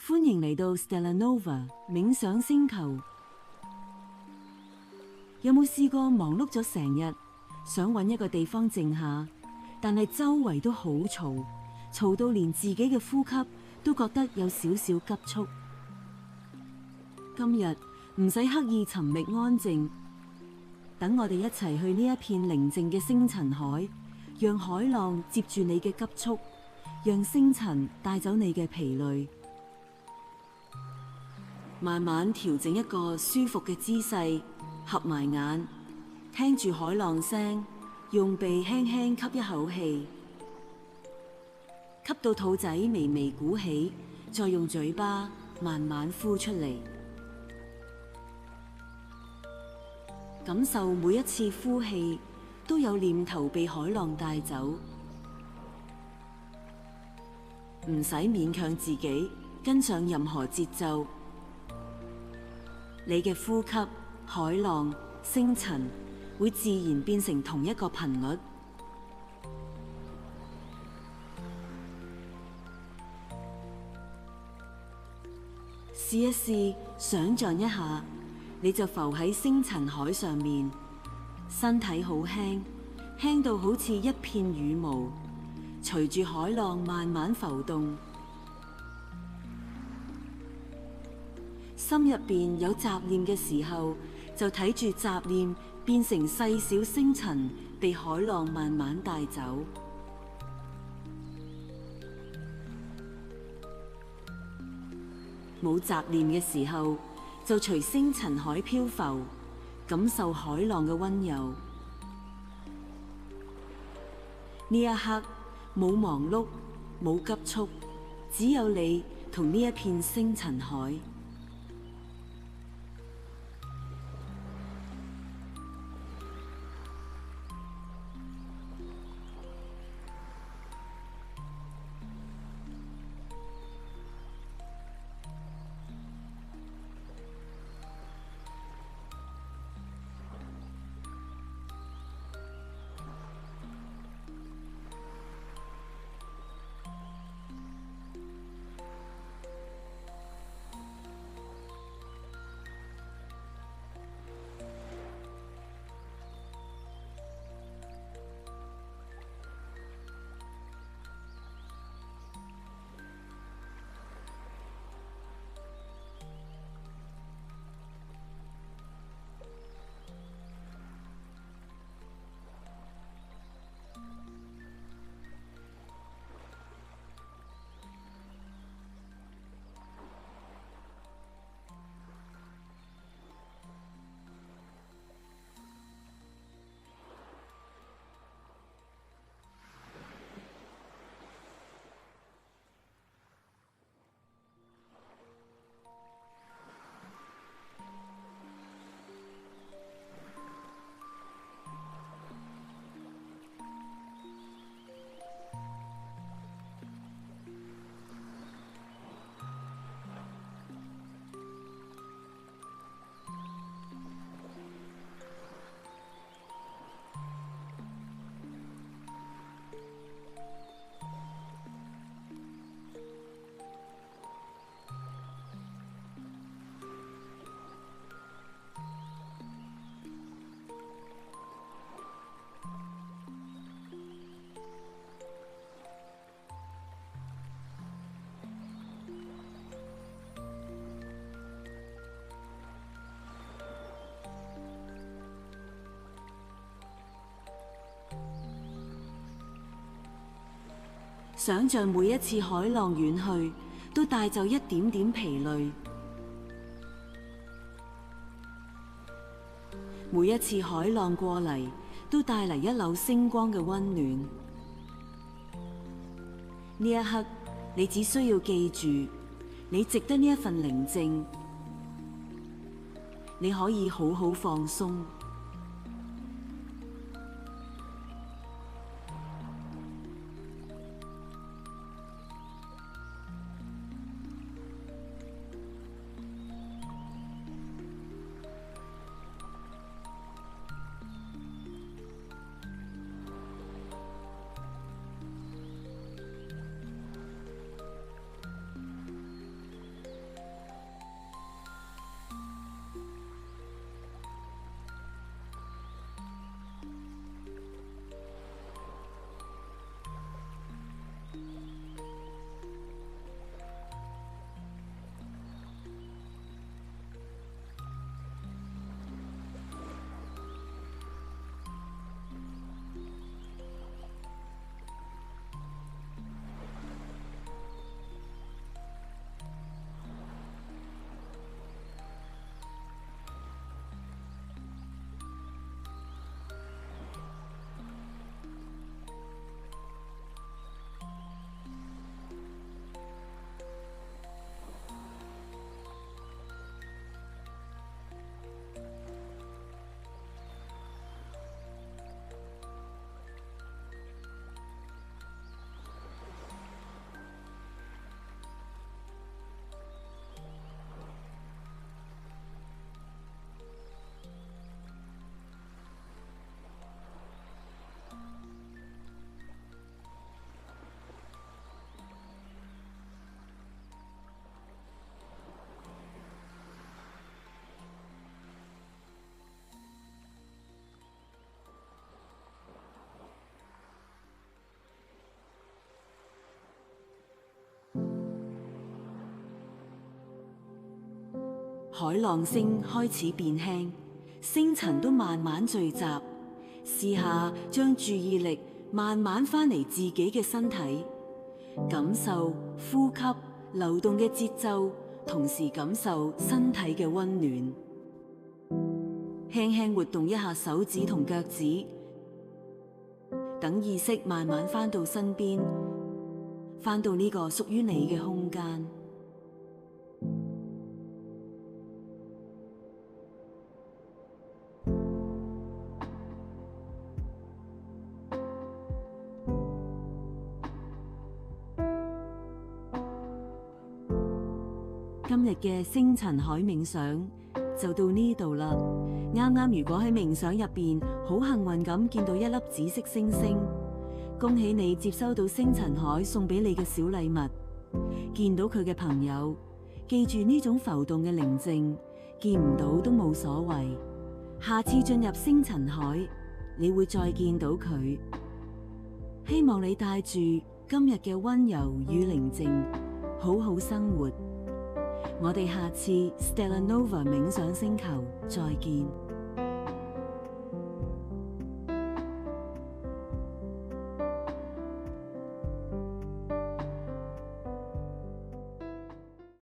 歡迎嚟到 Stellanova 冥想星球。有冇試過忙碌咗成日，想揾一個地方靜下，但係周圍都好嘈，嘈到連自己嘅呼吸都覺得有少少急促。今日唔使刻意尋覓安靜，等我哋一齊去呢一片寧靜嘅星塵海，讓海浪接住你嘅急促，讓星塵帶走你嘅疲累。慢慢調整一個舒服嘅姿勢，合埋眼，聽住海浪聲，用鼻輕輕吸一口氣，吸到肚仔微微鼓起，再用嘴巴慢慢呼出嚟。感受每一次呼氣都有念頭被海浪帶走，唔使勉強自己跟上任何節奏。你嘅呼吸、海浪、星塵會自然變成同一個頻率。試一試，想象一下，你就浮喺星塵海上面，身體好輕，輕到好似一片羽毛，隨住海浪慢慢浮動。心入邊有雜念嘅時候，就睇住雜念變成細小星塵，被海浪慢慢帶走。冇雜念嘅時候，就隨星塵海漂浮，感受海浪嘅溫柔。呢一刻冇忙碌，冇急促，只有你同呢一片星塵海。想像每一次海浪遠去，都帶走一點點疲累；每一次海浪過嚟，都帶嚟一縷星光嘅溫暖。呢一刻，你只需要記住，你值得呢一份寧靜，你可以好好放鬆。海浪聲開始變輕，星塵都慢慢聚集。試下將注意力慢慢返嚟自己嘅身體，感受呼吸流動嘅節奏，同時感受身體嘅溫暖。輕輕活動一下手指同腳趾，等意識慢慢返到身邊，返到呢個屬於你嘅空間。今日嘅星塵海冥想就到呢度啦。啱啱如果喺冥想入邊好幸運咁見到一粒紫色星星，恭喜你接收到星塵海送俾你嘅小禮物。見到佢嘅朋友，記住呢種浮動嘅寧靜，見唔到都冇所謂。下次進入星塵海，你會再見到佢。希望你帶住今日嘅溫柔與寧靜，好好生活。我哋下次 Stellar Nova 冥想星球再見。